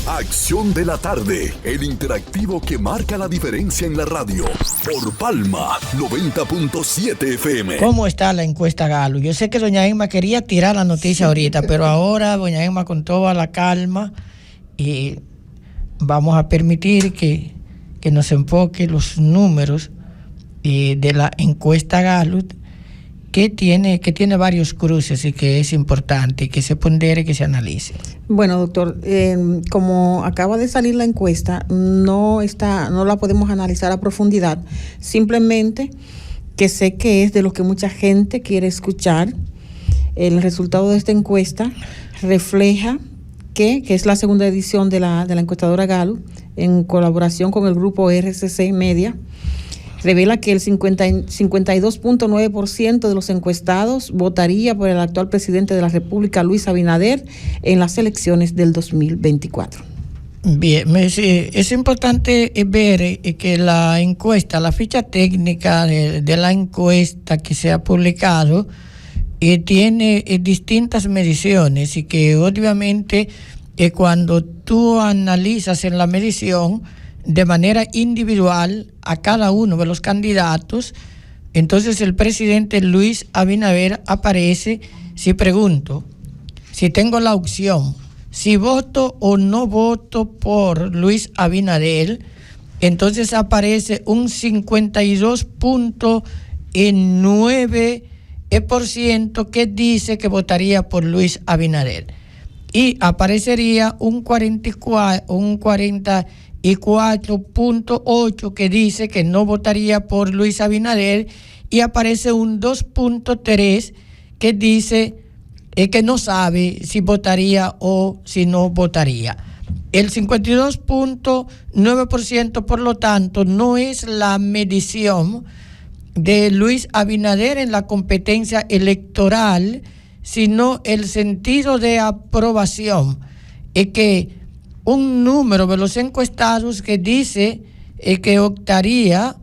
Acción de la tarde, el interactivo que marca la diferencia en la radio. Por Palma 90.7 FM. ¿Cómo está la encuesta Galo? Yo sé que doña Emma quería tirar la noticia ahorita, pero ahora doña Emma con toda la calma y vamos a permitir que nos enfoque los números de la encuesta Gallup, que tiene varios cruces y que es importante que se pondere, que se analice. Bueno, doctor, como acaba de salir la encuesta, no la podemos analizar a profundidad, simplemente que sé que es de lo que mucha gente quiere escuchar. El resultado de esta encuesta refleja que es la segunda edición de la encuestadora Gallup, en colaboración con el grupo RCC Media, revela que el 52.9% de los encuestados votaría por el actual presidente de la República, Luis Abinader, en las elecciones del 2024. Bien, es importante ver que la encuesta, la ficha técnica de la encuesta que se ha publicado, tiene distintas mediciones y que obviamente cuando tú analizas en la medición de manera individual a cada uno de los candidatos, entonces el presidente Luis Abinader aparece. Si pregunto, si tengo la opción, si voto o no voto por Luis Abinader, entonces aparece un 52.9% que dice que votaría por Luis Abinader, y aparecería un 44.8 que dice que no votaría por Luis Abinader, y aparece un 2.3 que dice que no sabe si votaría o si no votaría. El 52.9%, por lo tanto, no es la medición de Luis Abinader en la competencia electoral, sino el sentido de aprobación. Es que un número de los encuestados que dice que optaría,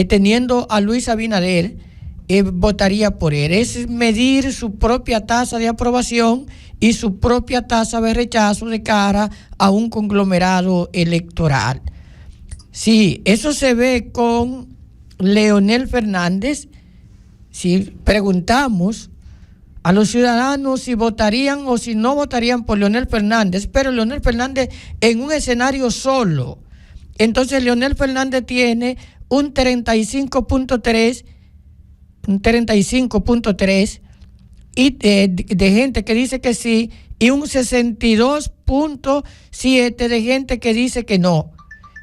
teniendo a Luis Abinader, votaría por él. Es medir su propia tasa de aprobación y su propia tasa de rechazo de cara a un conglomerado electoral. Sí, eso se ve con Leonel Fernández. Si preguntamos a los ciudadanos si votarían o si no votarían por Leonel Fernández, pero Leonel Fernández en un escenario solo, entonces Leonel Fernández tiene un 35.3 y de gente que dice que sí, y un 62.7 de gente que dice que no.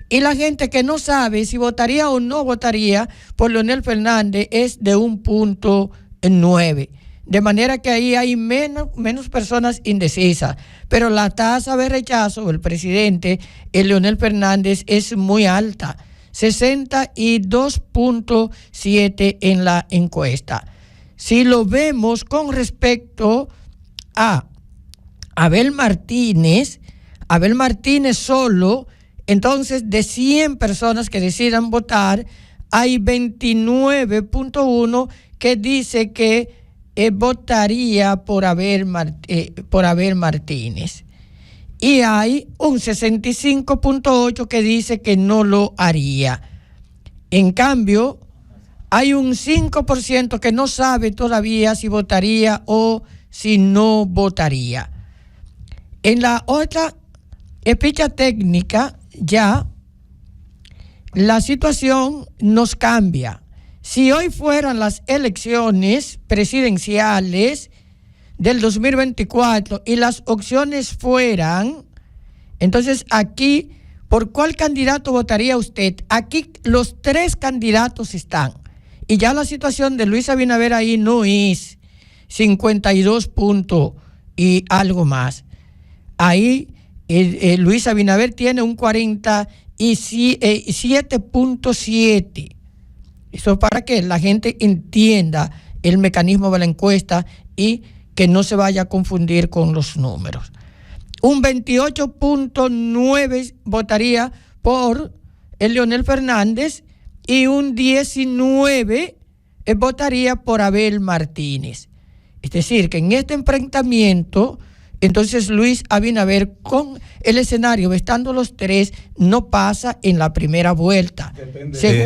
Y la gente que no sabe si votaría o no votaría por Leonel Fernández es de 1.9. De manera que ahí hay menos personas indecisas. Pero la tasa de rechazo del presidente, Leonel Fernández, es muy alta. 62.7 en la encuesta. Si lo vemos con respecto a Abel Martínez solo, entonces de 100 personas que decidan votar, hay 29.1 que dice que votaría por Abel Martínez. Y hay un 65.8 que dice que no lo haría. En cambio, hay un 5% que no sabe todavía si votaría o si no votaría. En la otra ficha técnica ya la situación nos cambia. Si hoy fueran las elecciones presidenciales del 2024 y las opciones fueran, entonces aquí, ¿por cuál candidato votaría usted? Aquí los tres candidatos están. Y ya la situación de Luis Abinader ahí no es 52 puntos y algo más. Ahí Luis Abinader tiene un 47.7. Eso para que la gente entienda el mecanismo de la encuesta y que no se vaya a confundir con los números. Un 28.9 votaría por Leonel Fernández y un 19 votaría por Abel Martínez. Es decir, que en este enfrentamiento Entonces Luis Abinader, con el escenario estando los tres, no pasa en la primera vuelta.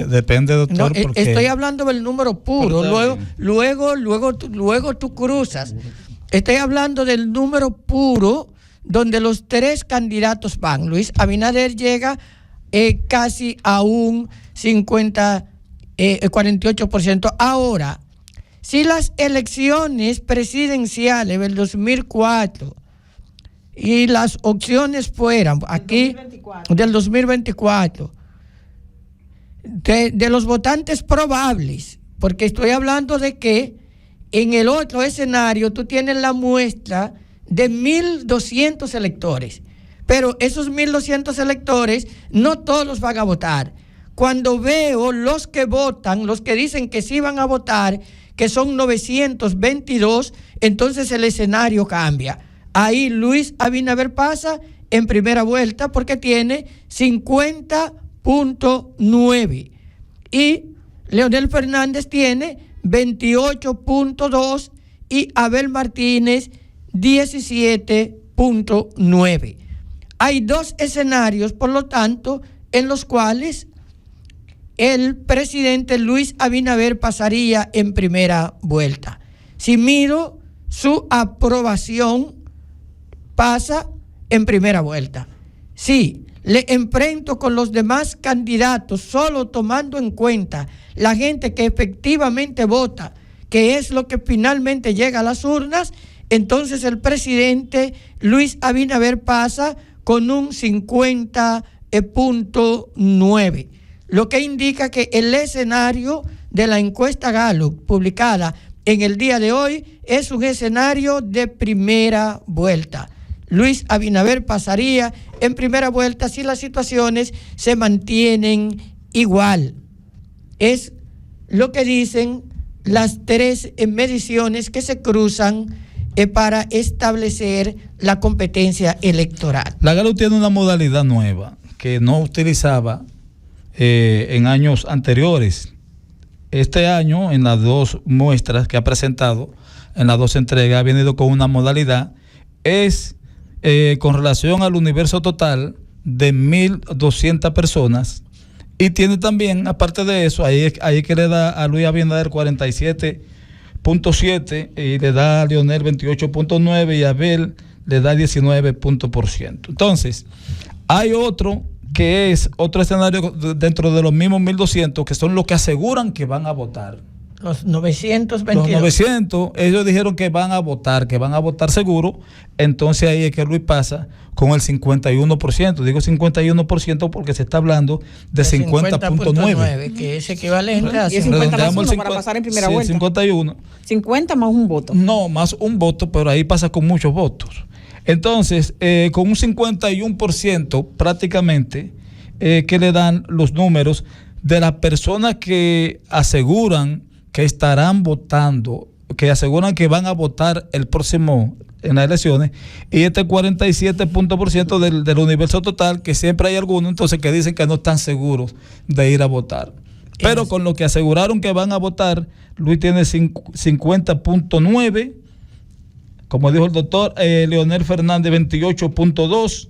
Depende, doctor. No, estoy hablando del número puro. Luego tú cruzas. Estoy hablando del número puro donde los tres candidatos van. Luis Abinader llega casi a un 48%. Ahora, si las elecciones presidenciales del 2004 y las opciones fueran aquí 2024. Del 2024, de los votantes probables, porque estoy hablando de que en el otro escenario tú tienes la muestra de 1.200 electores, pero esos 1.200 electores no todos van a votar. Cuando veo los que votan, los que dicen que sí van a votar, que son 922, entonces el escenario cambia. Ahí Luis Abinader pasa en primera vuelta porque tiene 50.9 y Leonel Fernández tiene 28.2 y Abel Martínez 17.9. Hay dos escenarios, por lo tanto, en los cuales el presidente Luis Abinader pasaría en primera vuelta. Si miro su aprobación, pasa en primera vuelta. Si le enfrento con los demás candidatos, solo tomando en cuenta la gente que efectivamente vota, que es lo que finalmente llega a las urnas, entonces el presidente Luis Abinader pasa con un 50.9, lo que indica que el escenario de la encuesta Gallup publicada en el día de hoy es un escenario de primera vuelta. Luis Abinader pasaría en primera vuelta si las situaciones se mantienen igual. Es lo que dicen las tres mediciones que se cruzan para establecer la competencia electoral. La Gallup tiene una modalidad nueva que no utilizaba en años anteriores. Este año, en las dos muestras que ha presentado, en las dos entregas, ha venido con una modalidad, es con relación al universo total de 1.200 personas, y tiene también, aparte de eso, ahí que le da a Luis Abinader 47.7 y le da a Leonel 28.9 y a Abel le da 19%. Entonces, hay otro que es otro escenario dentro de los mismos 1.200, que son los que aseguran que van a votar. Los 922. Los 900, ellos dijeron que van a votar seguro. Entonces ahí es que Luis pasa con el 51%. Digo 51% porque se está hablando de 50.9. Que es equivalente a... Y es 50 más uno para pasar en primera vuelta. 51. 50 más un voto. No, más un voto, pero ahí pasa con muchos votos. Entonces, con un 51% prácticamente, que le dan los números de las personas que aseguran que estarán votando, que aseguran que van a votar el próximo en las elecciones, y este 47% del universo total, que siempre hay algunos entonces que dicen que no están seguros de ir a votar. Pero con lo que aseguraron que van a votar, Luis tiene 50.9, como dijo el doctor, Leonel Fernández 28.2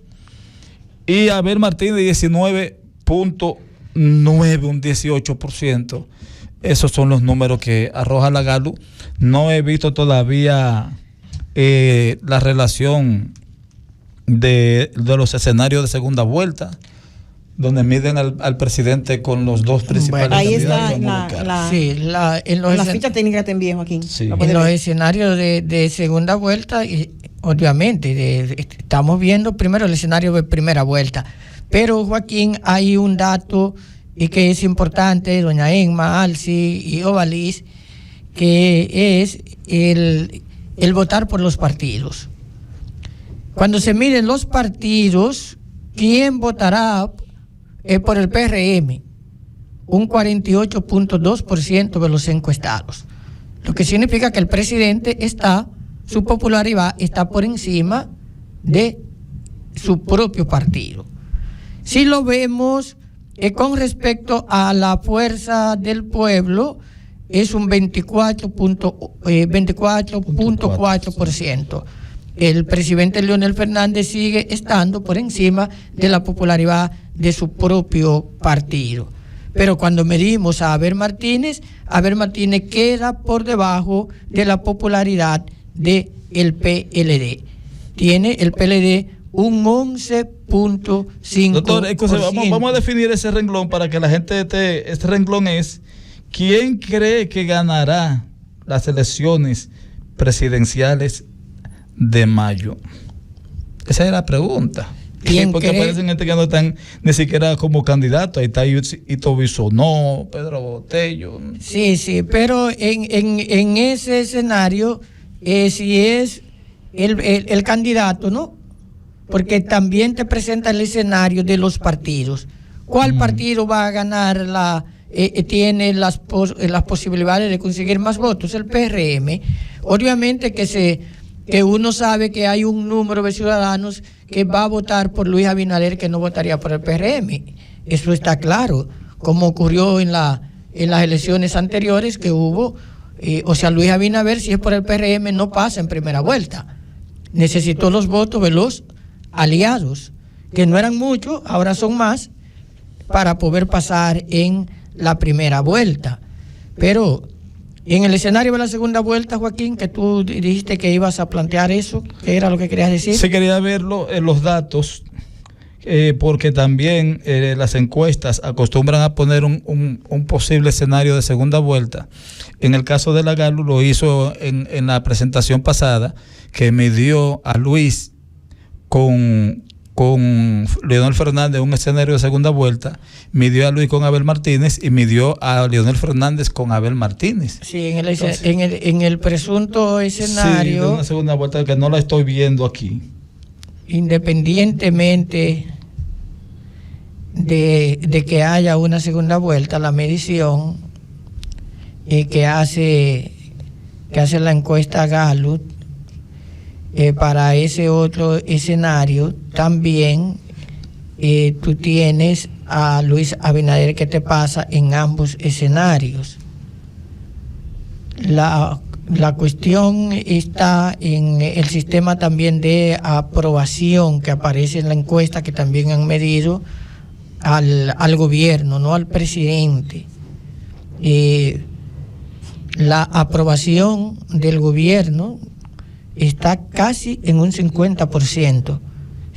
y Abel Martínez 19.9, un 18%. Esos son los números que arroja la Gallup. No he visto todavía la relación de los escenarios de segunda vuelta, donde miden al presidente con los dos principales candidatos. Ahí está la ficha técnica también, Joaquín. Sí. En los escenarios de segunda vuelta, y obviamente estamos viendo primero el escenario de primera vuelta, pero Joaquín, hay un dato y que es importante, doña Emma, Alci y Ovalis, que es el votar por los partidos. Cuando se miden los partidos, ¿quién votará por el PRM? Un 48.2% de los encuestados. Lo que significa que el presidente su popularidad está por encima de su propio partido. Si lo vemos con respecto a la fuerza del pueblo, es un 24.4%. el presidente Leonel Fernández sigue estando por encima de la popularidad de su propio partido. Pero cuando medimos a Abel Martínez queda por debajo de la popularidad del PLD. Tiene el PLD un 11.5%. Doctor, vamos a definir ese renglón para que la gente este renglón es: ¿quién cree que ganará las elecciones presidenciales de mayo? Esa es la pregunta. Porque aparecen gente que no están ni siquiera como candidato. Ahí está Ito Bisonó, Pedro Botello. Sí, pero en ese escenario, si es el candidato, ¿no? Porque también te presenta el escenario de los partidos. ¿Cuál partido va a ganar tiene las posibilidades de conseguir más votos? El PRM. Obviamente que uno sabe que hay un número de ciudadanos que va a votar por Luis Abinader que no votaría por el PRM. Eso está claro, como ocurrió en las elecciones anteriores que hubo. Luis Abinader, si es por el PRM, no pasa en primera vuelta. Necesitó los votos de los aliados, que no eran muchos, ahora son más, para poder pasar en la primera vuelta. Pero en el escenario de la segunda vuelta, Joaquín, que tú dijiste que ibas a plantear eso, ¿qué era lo que querías decir? Sí, quería verlo en los datos, porque también las encuestas acostumbran a poner un posible escenario de segunda vuelta. En el caso de la Galo lo hizo en la presentación pasada, que midió a Luis con Leonel Fernández un escenario de segunda vuelta, midió a Luis con Abel Martínez y midió a Leonel Fernández con Abel Martínez. Sí, en el presunto escenario. Sí, de una segunda vuelta que no la estoy viendo aquí. Independientemente de que haya una segunda vuelta, la medición que hace la encuesta Gallup, para ese otro escenario también tú tienes a Luis Abinader que te pasa en ambos escenarios. La cuestión está en el sistema también de aprobación que aparece en la encuesta, que también han medido al gobierno, no al presidente. La aprobación del gobierno está casi en un 50%.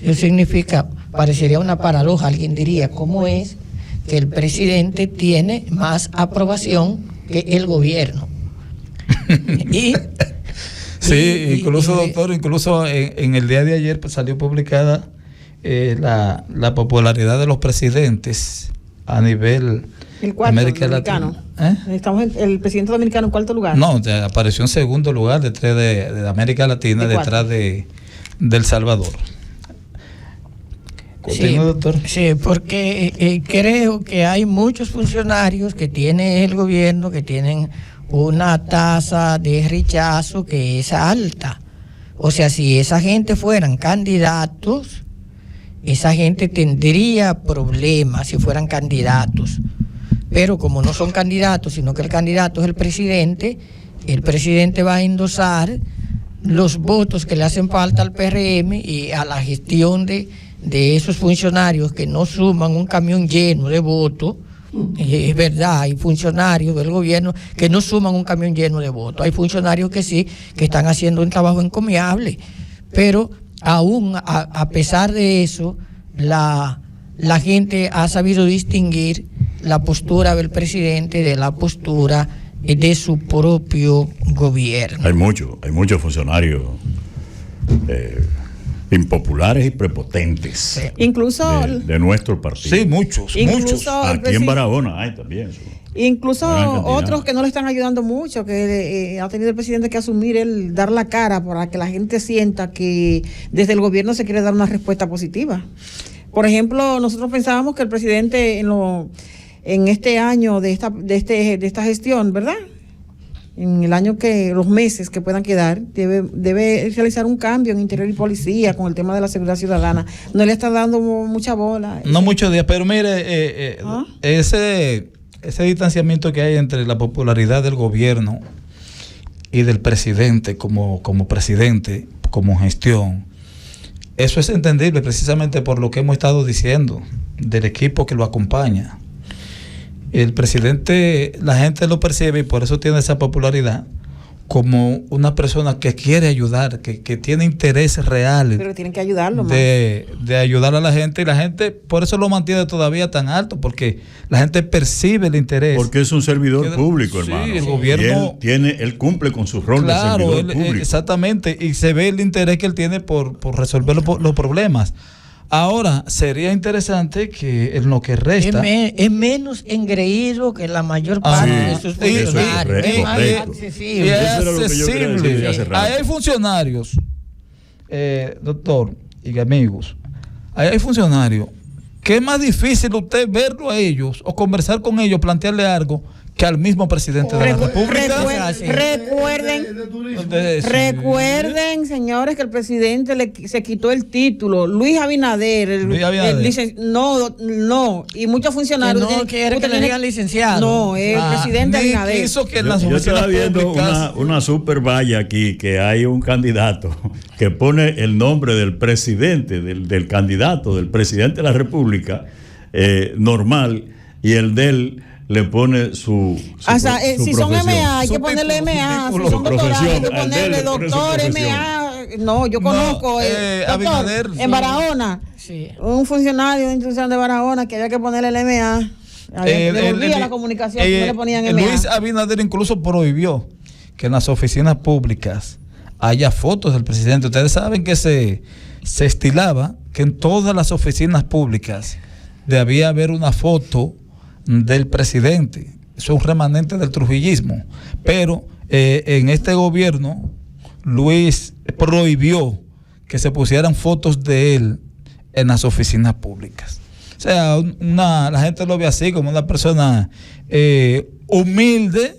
Eso significa, parecería una paradoja, alguien diría, ¿cómo es que el presidente tiene más aprobación que el gobierno? Doctor, incluso en el día de ayer pues, salió publicada la popularidad de los presidentes a nivel el cuarto, América Latina. Estamos el presidente dominicano en cuarto lugar. No, apareció en segundo lugar detrás de América Latina, detrás de El Salvador. Sí, doctor. Sí, porque creo que hay muchos funcionarios que tiene el gobierno que tienen una tasa de rechazo que es alta. O sea, si esa gente fueran candidatos, esa gente tendría problemas si fueran candidatos. Pero como no son candidatos, sino que el candidato es el presidente va a endosar los votos que le hacen falta al PRM y a la gestión de esos funcionarios que no suman un camión lleno de votos. Es verdad, hay funcionarios del gobierno que no suman un camión lleno de votos. Hay funcionarios que sí, que están haciendo un trabajo encomiable. Pero aún a pesar de eso, la gente ha sabido distinguir la postura del presidente de la postura de su propio gobierno. Hay muchos funcionarios impopulares y prepotentes. Sí. Incluso de nuestro partido. Sí, muchos. Aquí en Barahona hay también. Incluso otros que no le están ayudando mucho, que ha tenido el presidente que asumir dar la cara para que la gente sienta que desde el gobierno se quiere dar una respuesta positiva. Por ejemplo, nosotros pensábamos que el presidente en este año de esta gestión, ¿verdad? En el año los meses que puedan quedar, debe realizar un cambio en Interior y Policía con el tema de la seguridad ciudadana. No le está dando mucha bola. No muchos días, pero mire, ese distanciamiento que hay entre la popularidad del gobierno y del presidente como presidente, como gestión. Eso es entendible precisamente por lo que hemos estado diciendo del equipo que lo acompaña. El presidente, la gente lo percibe y por eso tiene esa popularidad como una persona que quiere ayudar, que tiene intereses reales. Pero tienen que ayudarlo más. De ayudar a la gente, y la gente por eso lo mantiene todavía tan alto, porque la gente percibe el interés. Porque es un servidor público, sí, hermano. el gobierno Y él cumple con su rol de servidor público. Exactamente, y se ve el interés que él tiene por resolver los problemas. Ahora, sería interesante que en lo que resta... Es menos engreído que la mayor parte de sus funcionarios. Es más accesible. Y es Eso era lo que yo quería decir accesible. hace rato. Ahí hay funcionarios, doctor y amigos, ahí hay funcionarios que es más difícil usted verlo a ellos o conversar con ellos, plantearle algo, que al mismo presidente de la República. Recuerden, señores, que el presidente se quitó el título. Luis Abinader. No, y muchos funcionarios. Que no quiere que le digan licenciado. No, el presidente Abinader. Yo estaba viendo una super valla aquí, que hay un candidato que pone el nombre del presidente, del candidato, del presidente de la República, normal, y el de él le pone su si son profesión. MA, hay que ponerle MA. Si son doctorados, hay que ponerle doctor, MA. No, yo conozco Abinader, en Barahona, un funcionario de institución de Barahona que había que ponerle el MA. Devolvía la comunicación, no le ponían MA. Luis Abinader incluso prohibió que en las oficinas públicas haya fotos del presidente. Ustedes saben que se estilaba que en todas las oficinas públicas debía haber una foto del presidente. Eso es un remanente del trujillismo, pero en este gobierno Luis prohibió que se pusieran fotos de él en las oficinas públicas. O sea, la gente lo ve así, como una persona humilde,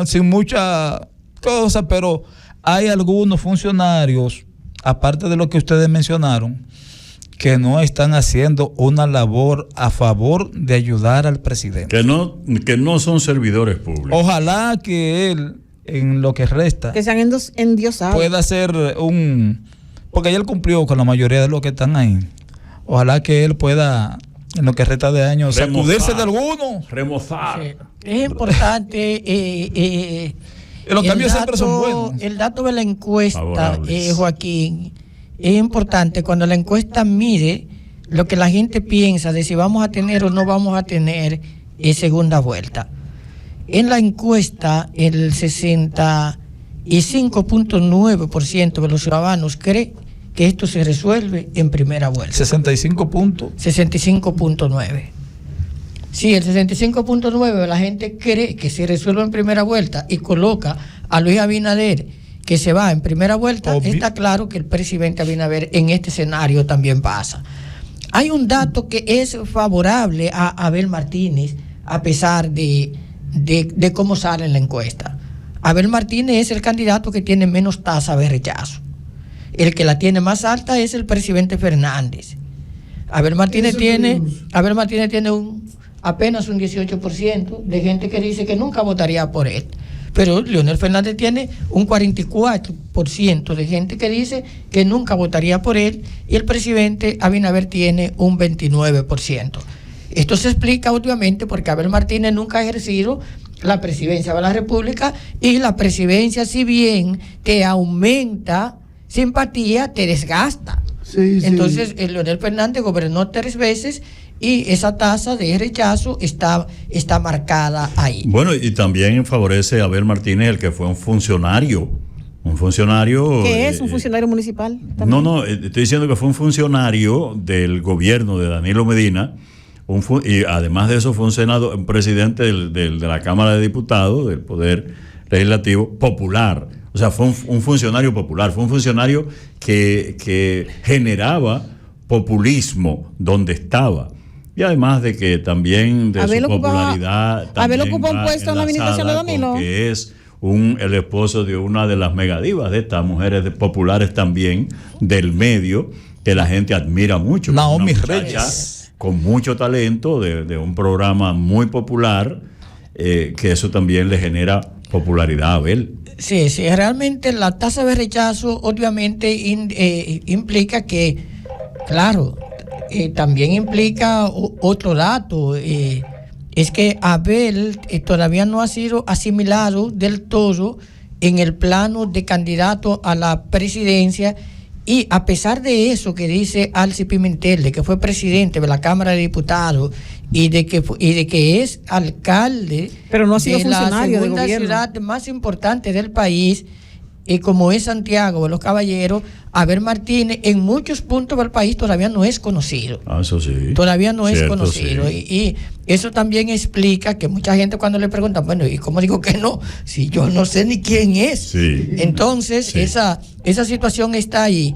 sin mucha cosa, pero hay algunos funcionarios, aparte de lo que ustedes mencionaron, que no están haciendo una labor a favor de ayudar al presidente. Que no son servidores públicos. Ojalá que él, en lo que resta, que sean endiosados, pueda ser porque ya él cumplió con la mayoría de los que están ahí. Ojalá que él pueda, en lo que resta de años, sacudirse de algunos. Remozar. Sí. Es importante. Los cambios siempre son buenos. El dato de la encuesta, Joaquín, es importante cuando la encuesta mide lo que la gente piensa de si vamos a tener o no vamos a tener segunda vuelta. En la encuesta, el 65.9% de los ciudadanos cree que esto se resuelve en primera vuelta. 65.9. Sí, el 65.9% de la gente cree que se resuelve en primera vuelta y coloca a Luis Abinader que se va en primera vuelta. Está claro que el presidente Abinader en este escenario también pasa. Hay un dato que es favorable a Abel Martínez, a pesar de cómo sale en la encuesta. Abel Martínez es el candidato que tiene menos tasa de rechazo. El que la tiene más alta es el presidente Fernández. Abel Martínez tiene apenas un 18% de gente que dice que nunca votaría por él. Pero Leonel Fernández tiene un 44% de gente que dice que nunca votaría por él, y el presidente Abinader tiene un 29%. Esto se explica obviamente porque Abel Martínez nunca ha ejercido la presidencia de la República, y la presidencia, si bien te aumenta simpatía, te desgasta. Sí. Entonces, Leonel Fernández gobernó 3 veces y esa tasa de rechazo está marcada ahí. Bueno, y también favorece a Abel Martínez, el que fue un funcionario. ¿Qué es un funcionario municipal? ¿También? No, estoy diciendo que fue un funcionario del gobierno de Danilo Medina, y además de eso fue un presidente de la Cámara de Diputados, del Poder Legislativo, popular. O sea, fue un funcionario popular, fue un funcionario que generaba populismo donde estaba. Y además de que también de su popularidad... Abel ocupó un puesto en la administración de Danilo. Que es el esposo de una de las megadivas de estas mujeres populares también del medio, que la gente admira mucho. Naomi Reyes. Con mucho talento, de un programa muy popular, que eso también le genera popularidad a Abel. Sí, sí, realmente la tasa de rechazo obviamente implica que, claro, también implica otro dato, es que Abel todavía no ha sido asimilado del todo en el plano de candidato a la presidencia, y a pesar de eso que dice Alci Pimentel, de que fue presidente de la Cámara de Diputados y de que es alcalde, pero no ha sido de la funcionario segunda de gobierno, ciudad más importante del país, como es Santiago de los Caballeros, Abel Martínez en muchos puntos del país todavía no es conocido. Eso sí. Todavía no es Cierto, conocido. sí. Y eso también explica que mucha gente cuando le pregunta, bueno, ¿y cómo digo que no? Si yo no sé ni quién es. Sí. Entonces, Sí. esa situación está ahí.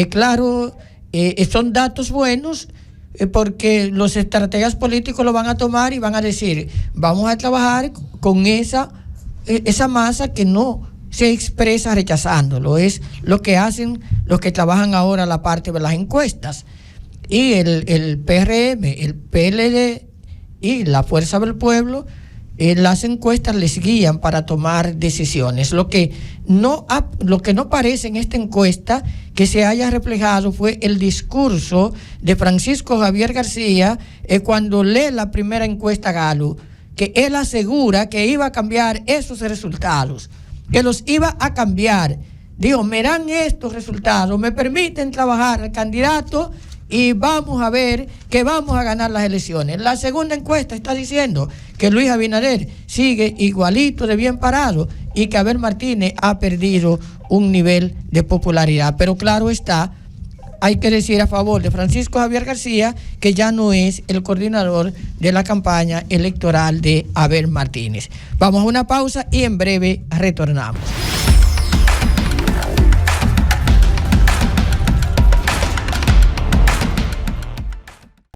Claro, son datos buenos, porque los estrategas políticos lo van a tomar y van a decir, vamos a trabajar con esa masa que no se expresa rechazándolo. Es lo que hacen los que trabajan ahora la parte de las encuestas. Y el PRM, el PLD y la Fuerza del Pueblo, las encuestas les guían para tomar decisiones. Lo que no parece en esta encuesta que se haya reflejado fue el discurso de Francisco Javier García cuando lee la primera encuesta Gallup, que él asegura que iba a cambiar esos resultados, que los iba a cambiar. Digo, me dan estos resultados, me permiten trabajar al candidato y vamos a ver que vamos a ganar las elecciones. La segunda encuesta está diciendo que Luis Abinader sigue igualito de bien parado y que Abel Martínez ha perdido un nivel de popularidad. Pero claro está, hay que decir a favor de Francisco Javier García que ya no es el coordinador de la campaña electoral de Abel Martínez. Vamos a una pausa y en breve retornamos.